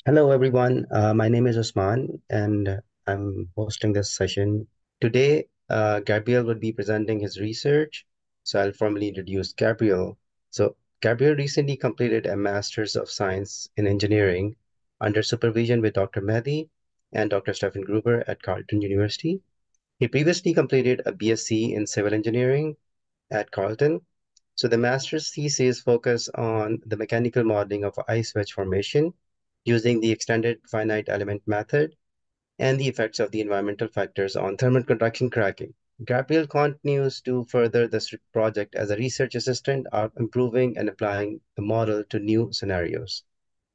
Hello, everyone. My name is Usman, and I'm hosting this session. Today, Gabriel will be presenting his research. So I'll formally introduce Gabriel. So Gabriel recently completed a Master's of Science in Engineering under supervision with Dr. Mehdi and Dr. Stephen Gruber at Carleton University. He previously completed a BSc in Civil Engineering at Carleton. So the master's thesis focused on the mechanical modeling of ice wedge formation using the extended finite element method and the effects of the environmental factors on thermal conduction cracking. Gabriel continues to further this project as a research assistant, improving and applying the model to new scenarios.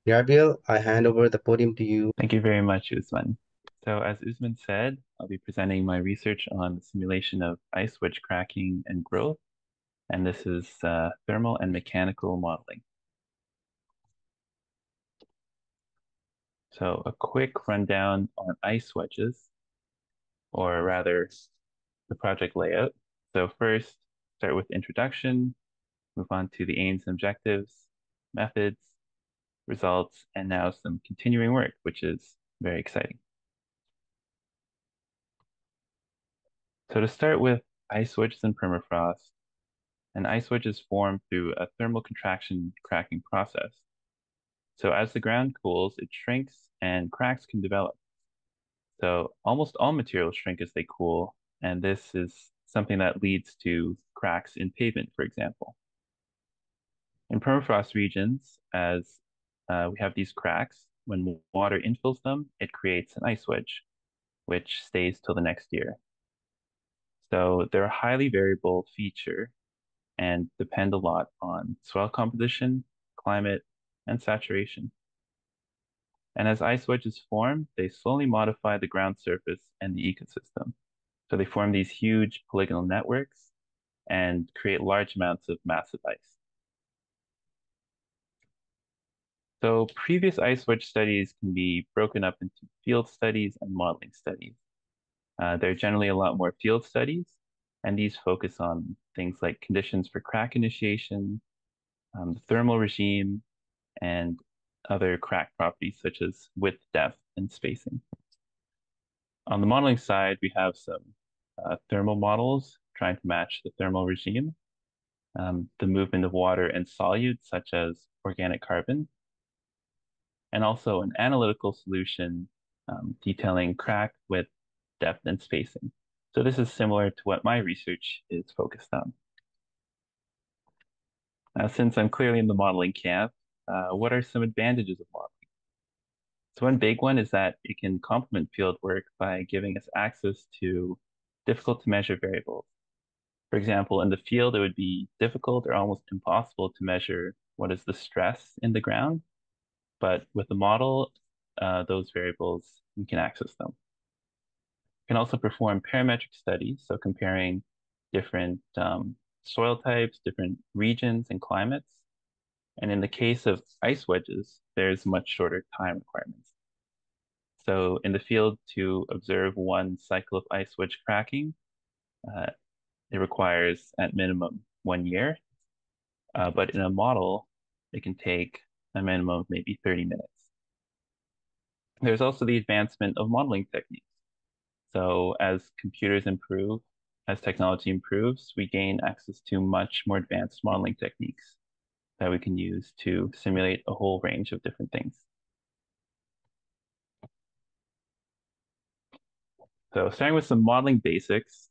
Gabriel, I hand over the podium to you. Thank you very much, Usman. So as Usman said, I'll be presenting my research on the simulation of ice wedge cracking and growth, and this is thermal and mechanical modeling. So a quick rundown on ice wedges, or rather the project layout. So first, start with introduction, move on to the aims and objectives, methods, results, and now some continuing work, which is very exciting. So to start with ice wedges and permafrost, an ice wedge is formed through a thermal contraction cracking process. So as the ground cools, it shrinks and cracks can develop. So almost all materials shrink as they cool, and this is something that leads to cracks in pavement, for example. In permafrost regions, as we have these cracks, when water infills them, it creates an ice wedge, which stays till the next year. So they're a highly variable feature and depend a lot on soil composition, climate, and saturation. And as ice wedges form, they slowly modify the ground surface and the ecosystem. So they form these huge polygonal networks and create large amounts of massive ice. So previous ice wedge studies can be broken up into field studies and modeling studies. There are generally a lot more field studies, and these focus on things like conditions for crack initiation, the thermal regime, and other crack properties such as width, depth, and spacing. On the modeling side, we have some thermal models trying to match the thermal regime, the movement of water and solutes such as organic carbon, and also an analytical solution detailing crack, width, depth, and spacing. So this is similar to what my research is focused on. Now, since I'm clearly in the modeling camp, what are some advantages of modeling? So one big one is that it can complement field work by giving us access to difficult to measure variables. For example, in the field, it would be difficult or almost impossible to measure what is the stress in the ground, but with the model, those variables, we can access them. We can also perform parametric studies, so comparing different soil types, different regions and climates. And in the case of ice wedges, there's much shorter time requirements. So in the field, to observe one cycle of ice wedge cracking, uh, it requires at minimum 1 year. But in a model, it can take a minimum of maybe 30 minutes. There's also the advancement of modeling techniques. So as computers improve, as technology improves, we gain access to much more advanced modeling techniques that we can use to simulate a whole range of different things. So starting with some modeling basics,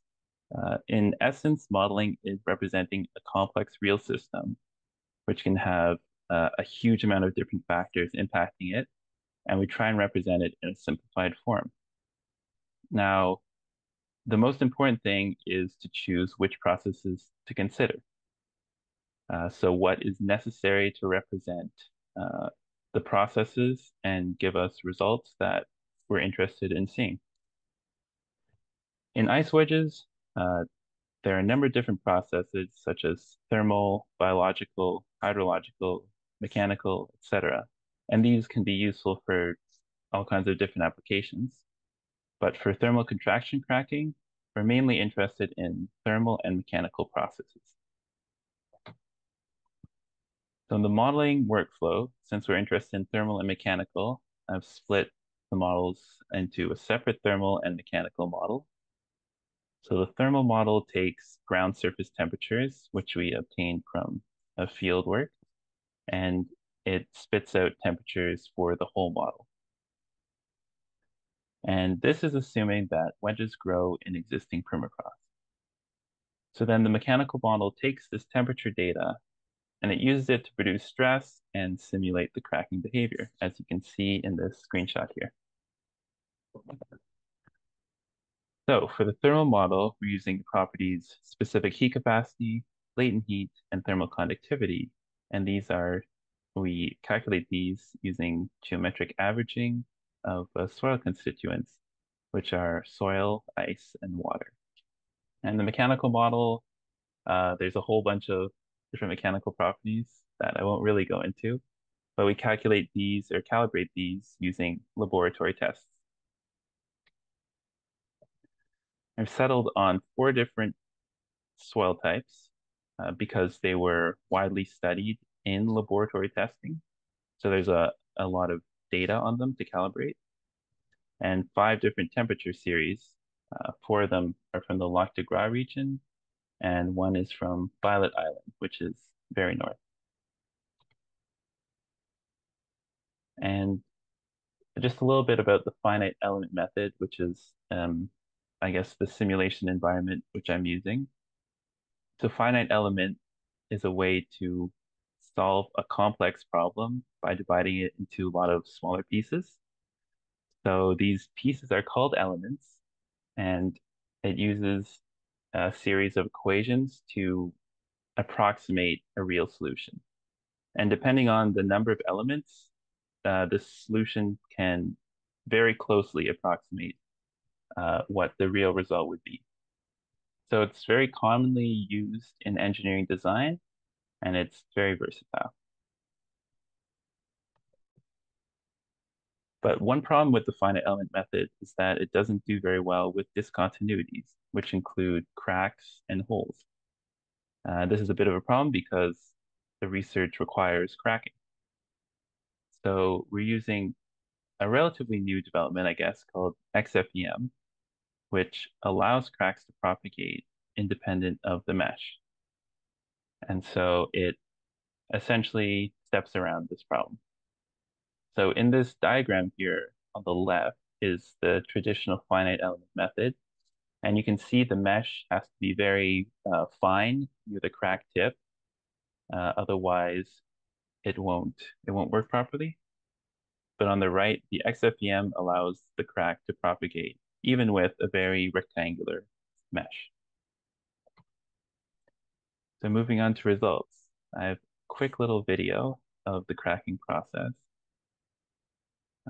in essence, modeling is representing a complex real system, which can have a huge amount of different factors impacting it, and we try and represent it in a simplified form. Now, the most important thing is to choose which processes to consider. So what is necessary to represent the processes and give us results that we're interested in seeing. In ice wedges, there are a number of different processes such as thermal, biological, hydrological, mechanical, etc. And these can be useful for all kinds of different applications. But for thermal contraction cracking, we're mainly interested in thermal and mechanical processes. So in the modeling workflow, since we're interested in thermal and mechanical, I've split the models into a separate thermal and mechanical model. So the thermal model takes ground surface temperatures, which we obtained from a field work, and it spits out temperatures for the whole model. And this is assuming that wedges grow in existing permafrost. So then the mechanical model takes this temperature data and it uses it to produce stress and simulate the cracking behavior, as you can see in this screenshot here. So for the thermal model, we're using the properties specific heat capacity, latent heat, and thermal conductivity. And we calculate these using geometric averaging of soil constituents, which are soil, ice, and water. And the mechanical model, there's a whole bunch of different mechanical properties that I won't really go into, but we calculate these or calibrate these using laboratory tests. I've settled on 4 different soil types because they were widely studied in laboratory testing. So there's a lot of data on them to calibrate, and 5 different temperature series. 4 of them are from the Lac de Gras region, and 1 is from Violet Island, which is very north. And just a little bit about the finite element method, which is, I guess, the simulation environment which I'm using. So finite element is a way to solve a complex problem by dividing it into a lot of smaller pieces. So these pieces are called elements, and it uses a series of equations to approximate a real solution. And depending on the number of elements, the solution can very closely approximate what the real result would be. So it's very commonly used in engineering design, and it's very versatile. But one problem with the finite element method is that it doesn't do very well with discontinuities, which include cracks and holes. This is a bit of a problem because the research requires cracking. So we're using a relatively new development, I guess, called XFEM, which allows cracks to propagate independent of the mesh. And so it essentially steps around this problem. So in this diagram here on the left is the traditional finite element method. And you can see the mesh has to be very fine near the crack tip. Otherwise, it won't work properly. But on the right, the XFEM allows the crack to propagate, even with a very rectangular mesh. So moving on to results, I have a quick little video of the cracking process.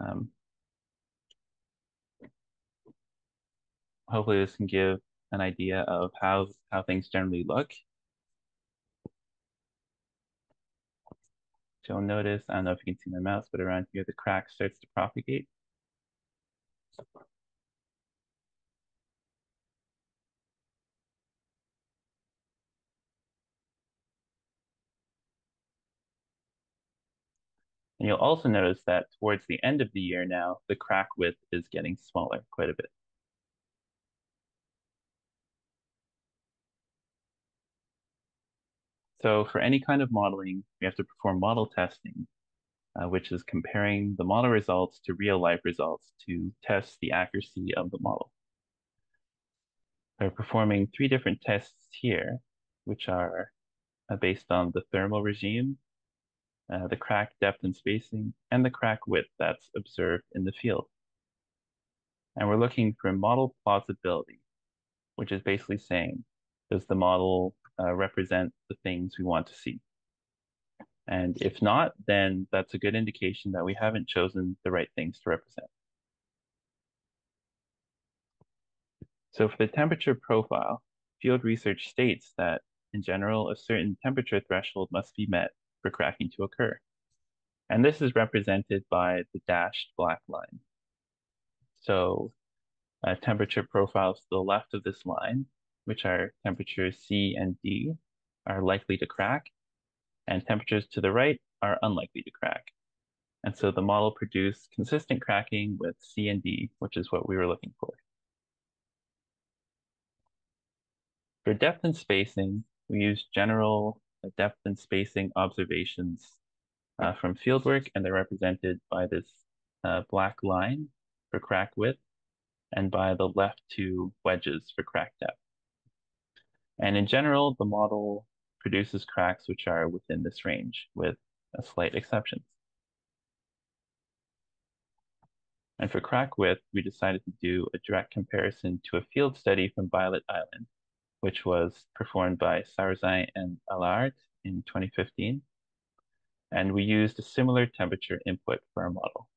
Um, Hopefully this can give an idea of how things generally look. So you'll notice, I don't know if you can see my mouse, but around here the crack starts to propagate. And you'll also notice that towards the end of the year now, the crack width is getting smaller quite a bit. So for any kind of modeling, we have to perform model testing, which is comparing the model results to real life results to test the accuracy of the model. We're performing 3 different tests here, which are based on the thermal regime, the crack depth and spacing, and the crack width that's observed in the field. And we're looking for model plausibility, which is basically saying, does the model represent the things we want to see? And if not, then that's a good indication that we haven't chosen the right things to represent. So for the temperature profile, field research states that in general, a certain temperature threshold must be met for cracking to occur. And this is represented by the dashed black line. So temperature profiles to the left of this line, which are temperatures C and D, are likely to crack, and temperatures to the right are unlikely to crack. And so the model produced consistent cracking with C and D, which is what we were looking for. For depth and spacing, we used general depth and spacing observations from fieldwork, and they're represented by this black line for crack width and by the left two wedges for crack depth. And in general, the model produces cracks which are within this range with a slight exceptions. And for crack width, we decided to do a direct comparison to a field study from Violet Island, which was performed by Sarrazin and Allard in 2015. And we used a similar temperature input for our model.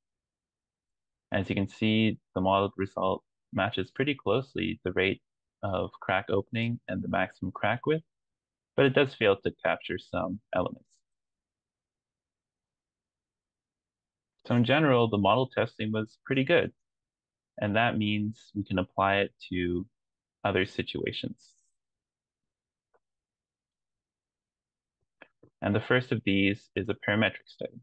As you can see, the modeled result matches pretty closely the rate of crack opening and the maximum crack width, but it does fail to capture some elements. So in general, the model testing was pretty good, and that means we can apply it to other situations. And the first of these is a parametric study.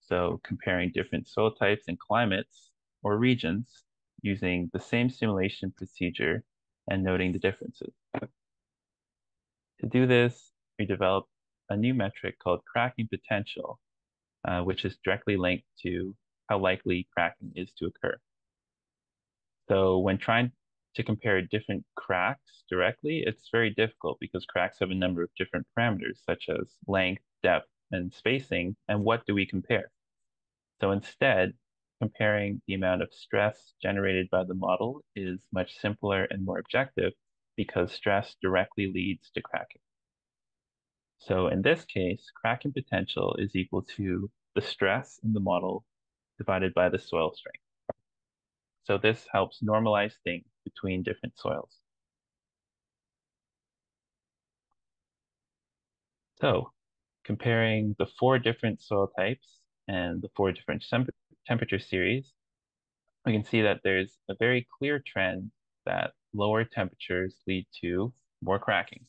So comparing different soil types and climates or regions using the same simulation procedure and noting the differences. To do this, we developed a new metric called cracking potential, which is directly linked to how likely cracking is to occur. So when trying to compare different cracks directly, it's very difficult because cracks have a number of different parameters, such as length, depth, and spacing. And what do we compare? So instead, comparing the amount of stress generated by the model is much simpler and more objective because stress directly leads to cracking. So in this case, cracking potential is equal to the stress in the model divided by the soil strength. So this helps normalize things between different soils. So comparing the four different soil types and the four different temperature series, we can see that there's a very clear trend that lower temperatures lead to more cracking.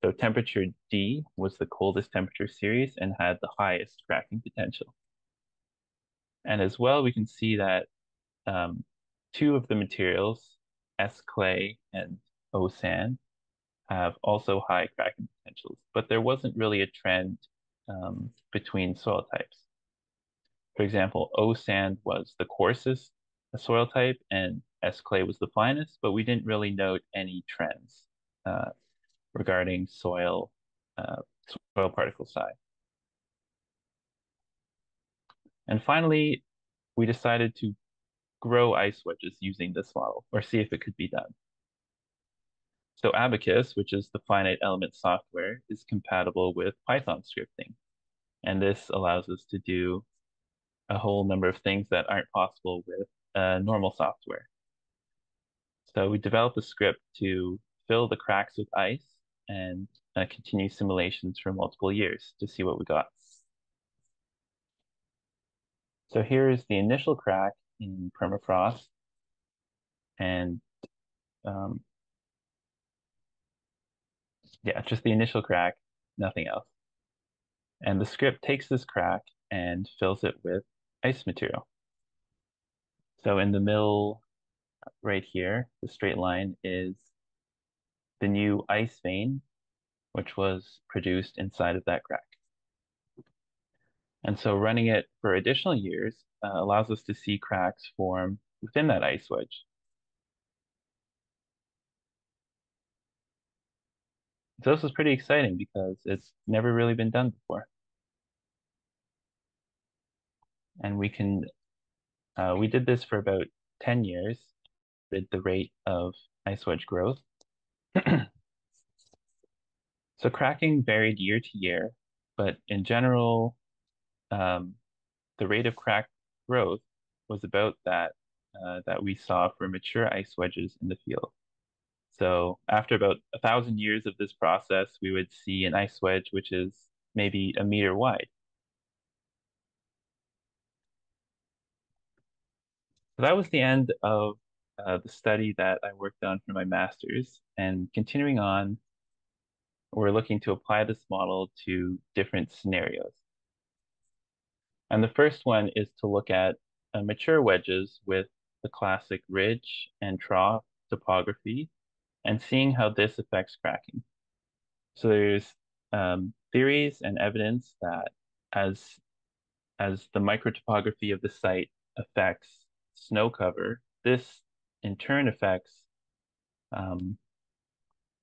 So temperature D was the coldest temperature series and had the highest cracking potential. And as well, we can see that two of the materials, S clay and O sand, have also high cracking potentials, but there wasn't really a trend between soil types. For example, O sand was the coarsest soil type and S clay was the finest, but we didn't really note any trends uh, regarding uh, soil particle size. And finally, we decided to grow ice wedges using this model or see if it could be done. So Abacus, which is the finite element software, is compatible with Python scripting. And this allows us to do a whole number of things that aren't possible with normal software. So we developed a script to fill the cracks with ice and continue simulations for multiple years to see what we got. So here's the initial crack in permafrost, and um, yeah, just the initial crack, nothing else. And the script takes this crack and fills it with ice material. So in the middle right here, the straight line is the new ice vein, which was produced inside of that crack. And so running it for additional years allows us to see cracks form within that ice wedge. So this is pretty exciting because it's never really been done before. And we did this for about 10 years with the rate of ice wedge growth. So cracking varied year to year, but in general, um, the rate of crack growth was about that we saw for mature ice wedges in the field. So after about 1,000 years of this process, we would see an ice wedge which is maybe a meter wide. So that was the end of the study that I worked on for my master's. And continuing on, we're looking to apply this model to different scenarios. And the first one is to look at mature wedges with the classic ridge and trough topography and seeing how this affects cracking. So there's theories and evidence that as the microtopography of the site affects snow cover, this in turn affects um,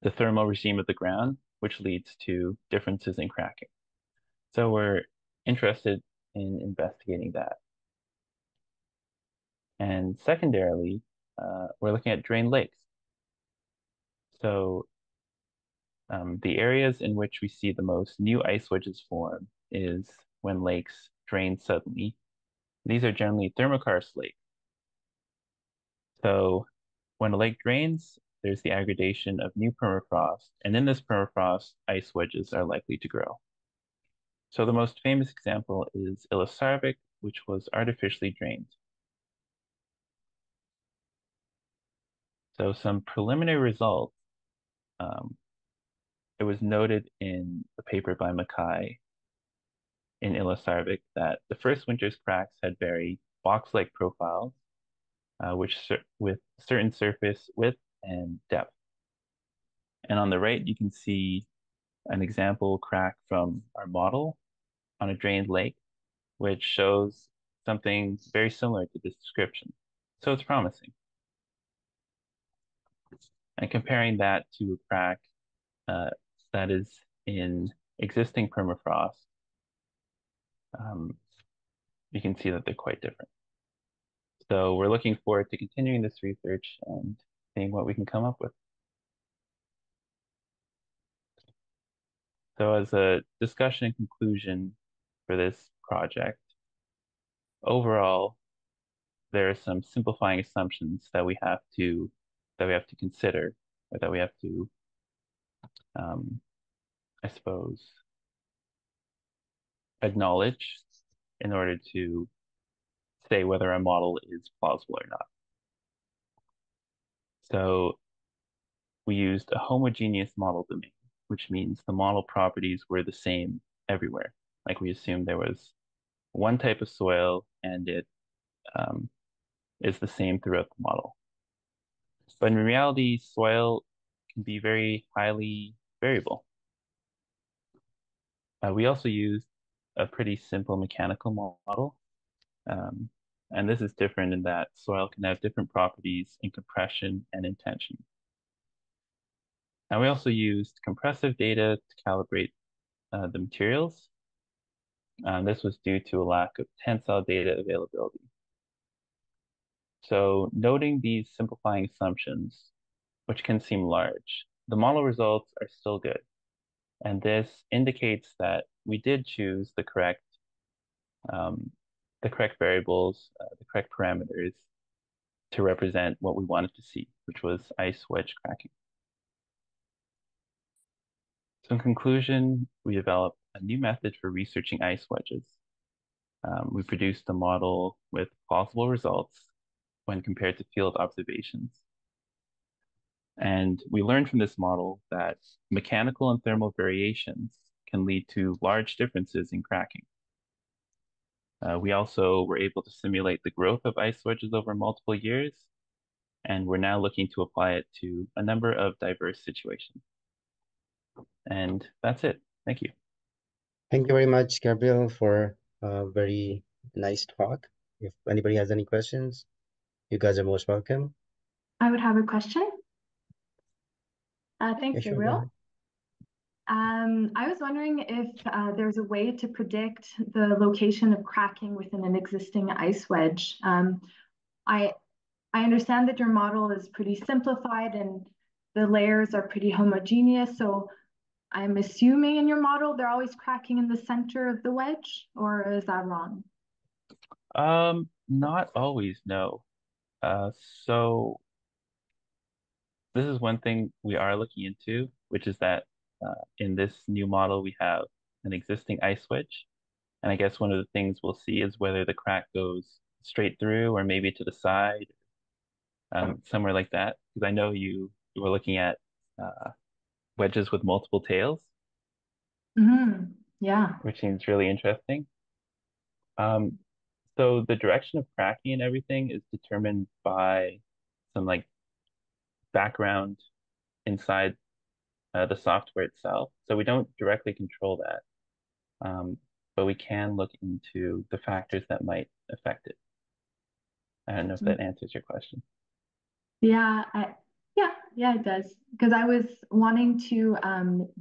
the thermal regime of the ground, which leads to differences in cracking. So we're interested in investigating that. And secondarily, we're looking at drained lakes. So the areas in which we see the most new ice wedges form is when lakes drain suddenly. These are generally thermokarst lakes. So when a lake drains, there's the aggradation of new permafrost, and in this permafrost, ice wedges are likely to grow. So the most famous example is Ilisarvik, which was artificially drained. So some preliminary results, um, it was noted in a paper by Mackay in Ilisarvik that the first winter's cracks had very box-like profiles, with certain surface width and depth. And on the right, you can see an example crack from our model on a drained lake, which shows something very similar to this description. So it's promising. And comparing that to a crack uh, that is in existing permafrost, um, you can see that they're quite different. So we're looking forward to continuing this research and seeing what we can come up with. So as a discussion and conclusion for this project, overall, there are some simplifying assumptions that we have to consider, or that we have to, um, I suppose, acknowledge in order to say whether a model is plausible or not. So we used a homogeneous model domain, which means the model properties were the same everywhere. Like we assumed there was one type of soil and it um, is the same throughout the model. But in reality, soil can be very highly variable. We also used a pretty simple mechanical model. Um, and this is different in that soil can have different properties in compression and in tension. And we also used compressive data to calibrate the materials. This was due to a lack of tensile data availability. So noting these simplifying assumptions, which can seem large, the model results are still good. And this indicates that we did choose um, the correct variables, the correct parameters to represent what we wanted to see, which was ice wedge cracking. So in conclusion, we developed a new method for researching ice wedges. We produced a model with plausible results when compared to field observations. And we learned from this model that mechanical and thermal variations can lead to large differences in cracking. We also were able to simulate the growth of ice wedges over multiple years, and we're now looking to apply it to a number of diverse situations. And that's it. Thank you. Thank you very much, Gabriel, for a very nice talk. If anybody has any questions, you guys are most welcome. I would have a question. Yeah, Thanks, sure, go Gabriel. ahead. I was wondering if there's a way to predict the location of cracking within an existing ice wedge. I I understand that your model is pretty simplified and the layers are pretty homogeneous. So I'm assuming in your model they're always cracking in the center of the wedge, or is that wrong? Not always, no. So this is one thing we are looking into, which is that in this new model we have an existing ice wedge. And I guess one of the things we'll see is whether the crack goes straight through or maybe to the side, somewhere like that. Because I know you were looking at wedges with multiple tails, Hmm. Yeah. which seems really interesting. Um, so the direction of cracking and everything is determined by some like background inside the software itself. So we don't directly control that, but we can look into the factors that might affect it. I don't know if that answers your question. Yeah, yeah, it does. Because I was wanting to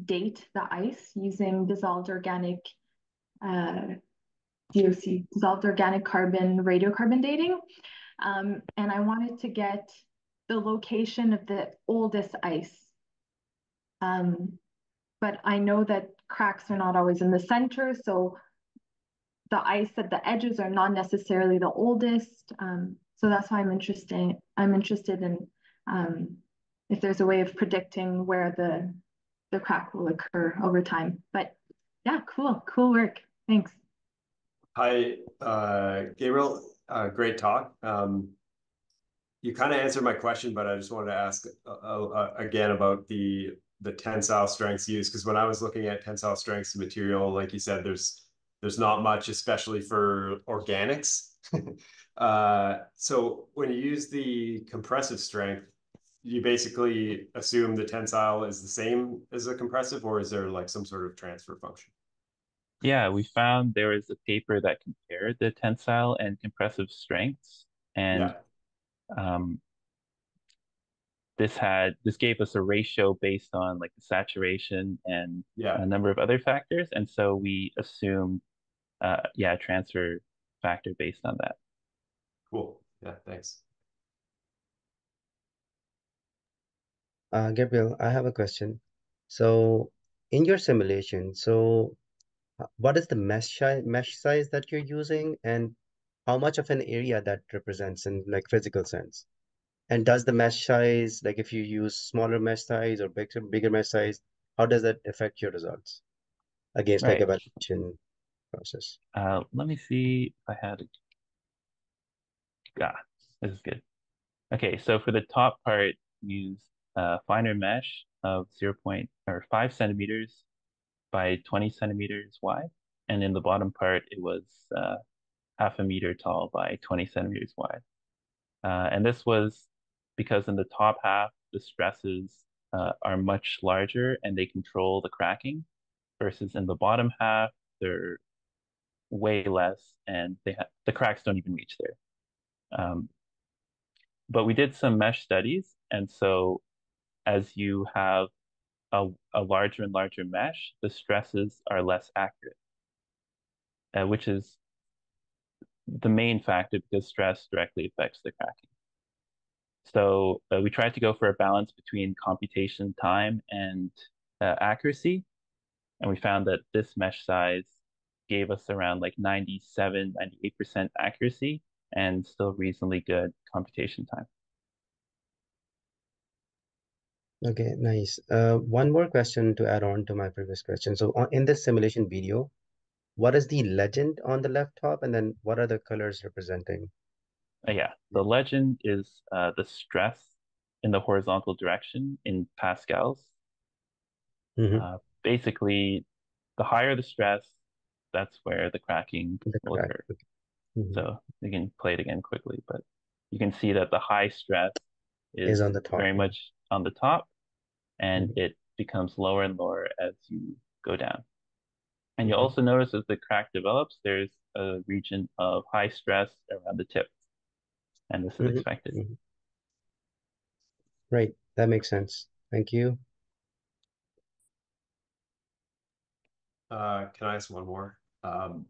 date the ice using dissolved organic DOC, dissolved organic carbon radiocarbon dating. And I wanted to get the location of the oldest ice. Um, but I know that cracks are not always in the center, so the ice at the edges are not necessarily the oldest. So that's why I'm interested in if there's a way of predicting where the crack will occur over time. But yeah, cool work. Thanks. Hi, Gabriel. Great talk. You kind of answered my question, but I just wanted to ask again about the tensile strengths used, because when I was looking at tensile strengths of material, like you said, there's not much, especially for organics. So when you use the compressive strength, you basically assume the tensile is the same as the compressive, or is there like some sort of transfer function? Yeah, we found there was a paper that compared the tensile and compressive strengths, and Yeah, um, this gave us a ratio based on like the saturation and a yeah, number of other factors, and so we assumed yeah, transfer factor based on that. cool. Yeah, thanks. Gabriel, I have a question. So, in your simulation, what is the mesh size that you're using, and how much of an area that represents in like physical sense? And does the mesh size, like if you use smaller mesh size or bigger mesh size, how does that affect your results against like Right. evaluation process? Let me see if I had ah, this is good. Okay, so for the top part, use finer mesh of 5 centimeters by 20 centimeters wide. And in the bottom part, it was half a meter tall by 20 centimeters wide. And this was because in the top half, the stresses are much larger and they control the cracking, versus in the bottom half, they're way less and the cracks don't even reach there. Um, but we did some mesh studies, and so as you have a larger and larger mesh, the stresses are less accurate, which is the main factor because stress directly affects the cracking. So we tried to go for a balance between computation time and accuracy, and we found that this mesh size gave us around like 98% accuracy and still reasonably good computation time. Okay, nice. One more question to add on to my previous question. So in this simulation video, what is the legend on the left top, and then what are the colors representing? Yeah, the legend is the stress in the horizontal direction in pascals. Mm-hmm. Basically, the higher the stress, that's where the cracking The will crack. occur. Mm-hmm. So you can play it again quickly, but you can see that the high stress Is is on the top. very much on the top, and Mm-hmm. it becomes lower and lower as you go down. And you'll Mm-hmm. also notice as the crack develops, there's a region of high stress around the tip, and this is expected. Mm-hmm. Right, that makes sense. Thank you. Can I ask one more? Can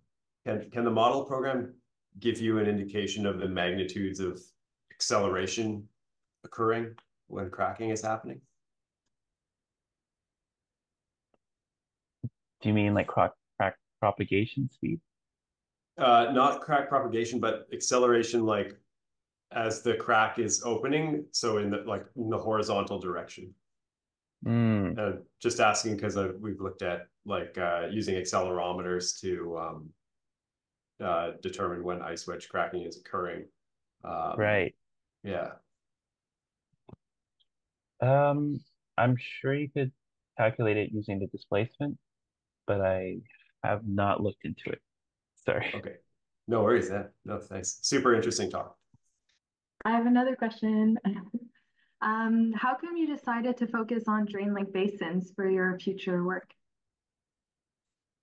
the model program give you an indication of the magnitudes of acceleration occurring when cracking is happening? Do you mean like crack propagation speed? Not crack propagation, but acceleration, like as the crack is opening, so in the horizontal direction. Mm, Just asking because we've looked at like using accelerometers to determine when ice wedge cracking is occurring. right. Yeah. Um, I'm sure you could calculate it using the displacement, but I have not looked into it. Sorry. Okay. No worries. Yeah. No, thanks. Super interesting talk. I have another question. How come you decided to focus on drain-link basins for your future work?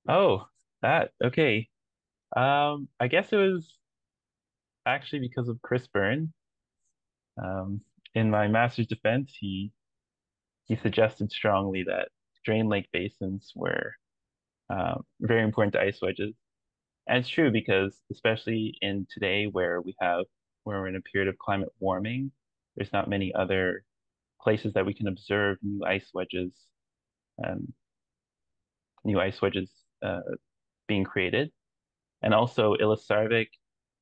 Oh, that okay. I guess it was actually because of Chris Byrne. Um, in my master's defense, he suggested strongly that drain lake basins were very important to ice wedges. And it's true because especially in today where we're in a period of climate warming, there's not many other places that we can observe um, new ice wedges being created. And also Ilisarvik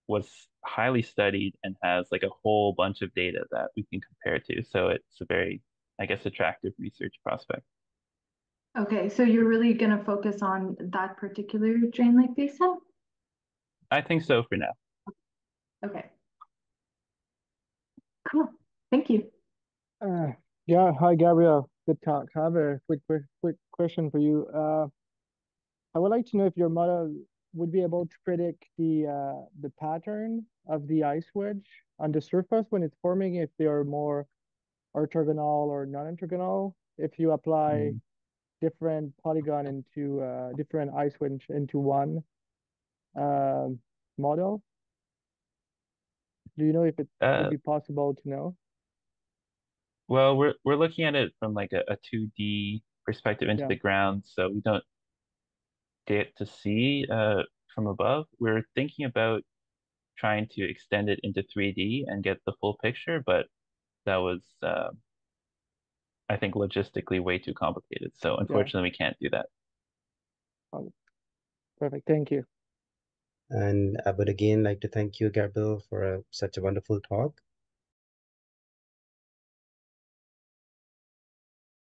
was highly studied and has like a whole bunch of data that we can compare to. So it's a very, I guess, attractive research prospect. Okay, so you're really going to focus on that particular drain-link basin? I think so for now. Okay, cool. Thank you. Uh, yeah, hi Gabriel. Good talk. I have a quick question for you. I would like to know if your model would be able to predict the pattern of the ice wedge on the surface when it's forming, if they are more orthogonal or non-orthogonal, if you apply Mm. different polygon into different ice wedge into one model. Do you know if it would Uh, be possible to know? well, we're looking at it from like a 2D perspective into Yeah. the ground, so we don't get to see from above. We're thinking about trying to extend it into 3D and get the full picture, but that was I think logistically way too complicated. So Yeah. unfortunately, we can't do that. Oh, perfect. Thank you. And I would again like to thank you, Gabriel, for such a wonderful talk.